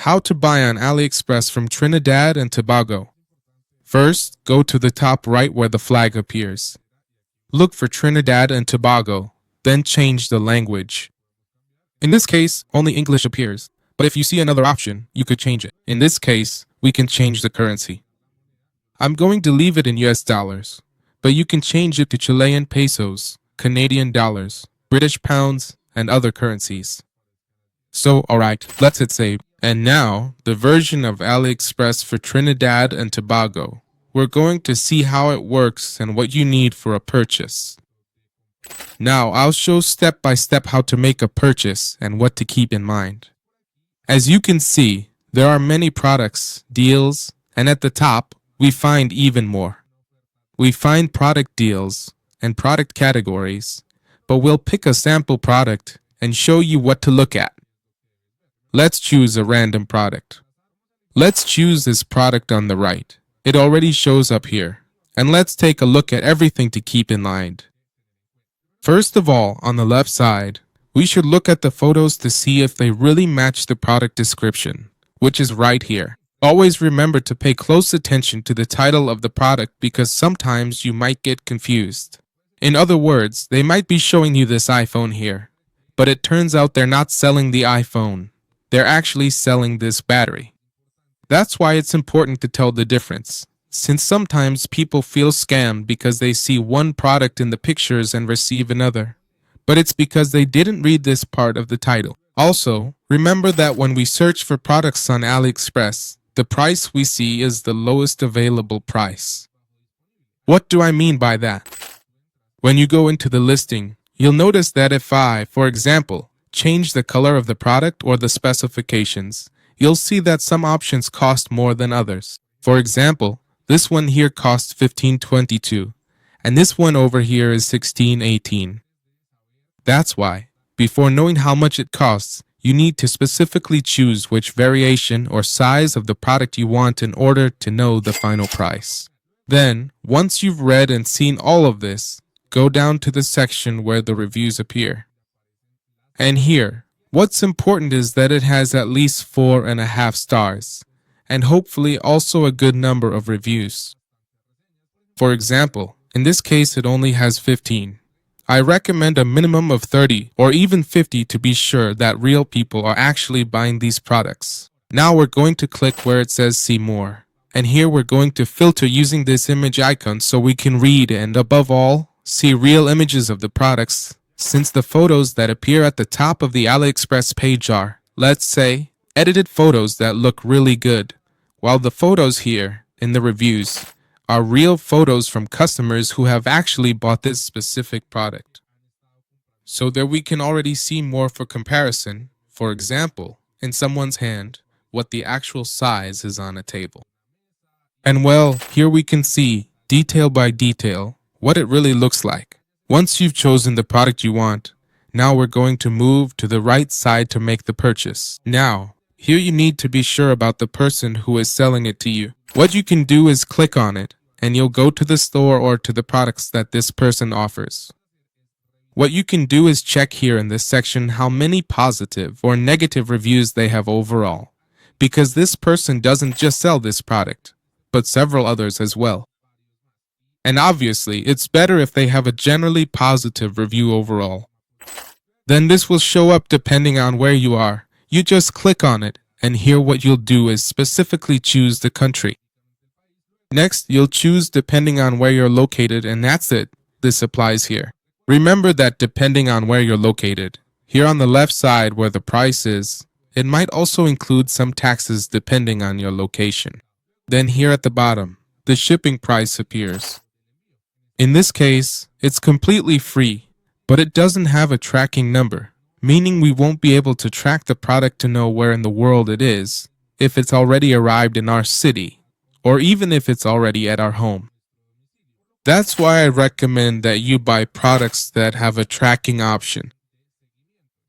How to buy on AliExpress from Trinidad and Tobago. First, go to the top right where the flag appears. Look for Trinidad and Tobago, then change the language. In this case, only English appears, but if you see another option, you could change it. In this case, we can change the currency. I'm going to leave it in US dollars, but you can change it to Chilean pesos, Canadian dollars, British pounds, and other currencies. So, alright, let's hit save. And now, the version of AliExpress for Trinidad and Tobago. We're going to see how it works and what you need for a purchase. Now, I'll show step by step how to make a purchase and what to keep in mind. As you can see, there are many products, deals, and at the top, we find even more. We find product deals and product categories, but we'll pick a sample product and show you what to look at. Let's choose a random product. Let's choose this product on the right. It already shows up here. And let's take a look at everything to keep in mind. First of all, on the left side, we should look at the photos to see if they really match the product description, which is right here. Always remember to pay close attention to the title of the product because sometimes you might get confused. In other words, they might be showing you this iPhone here, but it turns out they're not selling the iPhone. They're actually selling this battery. That's why it's important to tell the difference, since sometimes people feel scammed because they see one product in the pictures and receive another. But it's because they didn't read this part of the title. Also, remember that when we search for products on AliExpress, the price we see is the lowest available price. What do I mean by that? When you go into the listing, you'll notice that if I, for example, change the color of the product or the specifications, you'll see that some options cost more than others. For example, this one here costs $15.22, and this one over here is $16.18. That's why, before knowing how much it costs, you need to specifically choose which variation or size of the product you want in order to know the final price. Then, once you've read and seen all of this, go down to the section where the reviews appear. And here, what's important is that it has at least 4.5 stars, and hopefully also a good number of reviews. For example, in this case it only has 15. I recommend a minimum of 30 or even 50 to be sure that real people are actually buying these products. Now we're going to click where it says see more. And here we're going to filter using this image icon so we can read and above all, see real images of the products. Since the photos that appear at the top of the AliExpress page are, let's say, edited photos that look really good, while the photos here, in the reviews, are real photos from customers who have actually bought this specific product. So there we can already see more for comparison, for example, in someone's hand, what the actual size is on a table. And well, here we can see, detail by detail, what it really looks like. Once you've chosen the product you want, now we're going to move to the right side to make the purchase. Now, here you need to be sure about the person who is selling it to you. What you can do is click on it, and you'll go to the store or to the products that this person offers. What you can do is check here in this section how many positive or negative reviews they have overall, because this person doesn't just sell this product, but several others as well. And obviously, it's better if they have a generally positive review overall. Then this will show up depending on where you are. You just click on it, and here what you'll do is specifically choose the country. Next, you'll choose depending on where you're located, and that's it. This applies here. Remember that depending on where you're located, here on the left side where the price is, it might also include some taxes depending on your location. Then here at the bottom, the shipping price appears. In this case, it's completely free, but it doesn't have a tracking number, meaning we won't be able to track the product to know where in the world it is, if it's already arrived in our city, or even if it's already at our home. That's why I recommend that you buy products that have a tracking option.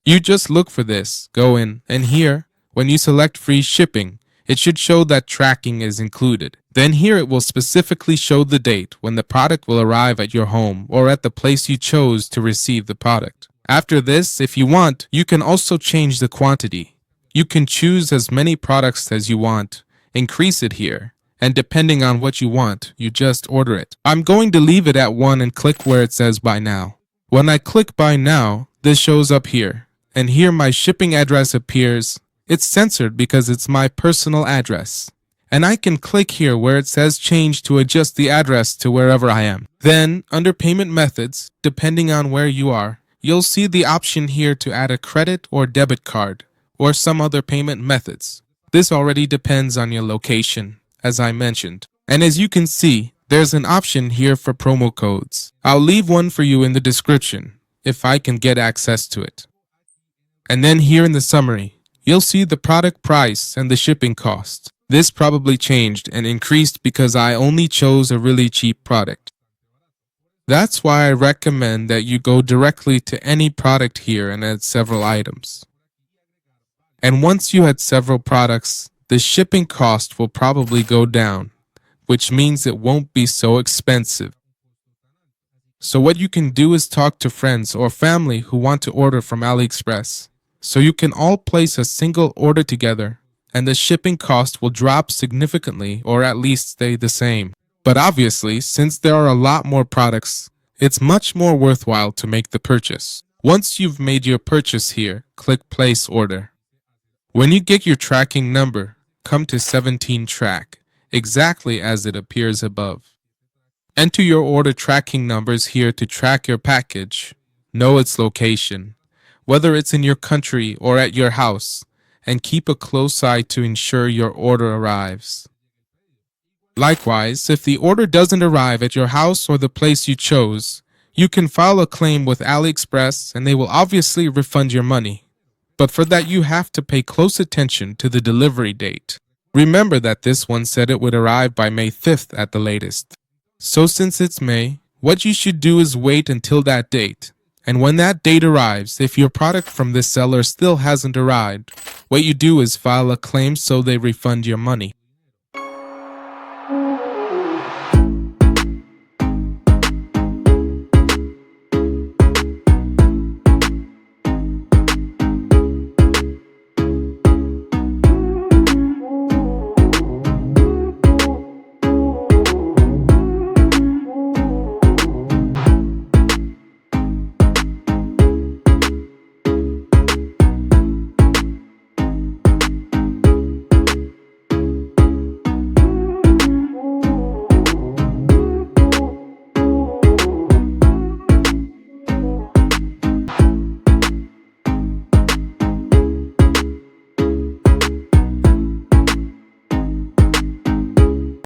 You just look for this, go in, and here, when you select free shipping, it should show that tracking is included. Then here it will specifically show the date when the product will arrive at your home or at the place you chose to receive the product. After this, if you want, you can also change the quantity. You can choose as many products as you want, increase it here, and depending on what you want, you just order it. I'm going to leave it at 1 and click where it says buy now. When I click buy now, this shows up here, and here my shipping address appears. It's censored because it's my personal address. And I can click here where it says change to adjust the address to wherever I am. Then, under payment methods, depending on where you are, you'll see the option here to add a credit or debit card, or some other payment methods. This already depends on your location, as I mentioned. And as you can see, there's an option here for promo codes. I'll leave one for you in the description, if I can get access to it. And then here in the summary, you'll see the product price and the shipping cost. This probably changed and increased because I only chose a really cheap product. That's why I recommend that you go directly to any product here and add several items. And once you add several products, the shipping cost will probably go down, which means it won't be so expensive. So what you can do is talk to friends or family who want to order from AliExpress. So you can all place a single order together, and the shipping cost will drop significantly or at least stay the same. But obviously, since there are a lot more products, it's much more worthwhile to make the purchase. Once you've made your purchase here, click Place Order. When you get your tracking number, come to 17 Track, exactly as it appears above. Enter your order tracking numbers here to track your package, know its location, whether it's in your country or at your house, and keep a close eye to ensure your order arrives. Likewise, if the order doesn't arrive at your house or the place you chose, you can file a claim with AliExpress and they will obviously refund your money. But for that, you have to pay close attention to the delivery date. Remember that this one said it would arrive by May 5th at the latest. So since it's May, what you should do is wait until that date. And when that date arrives, if your product from this seller still hasn't arrived, what you do is file a claim so they refund your money.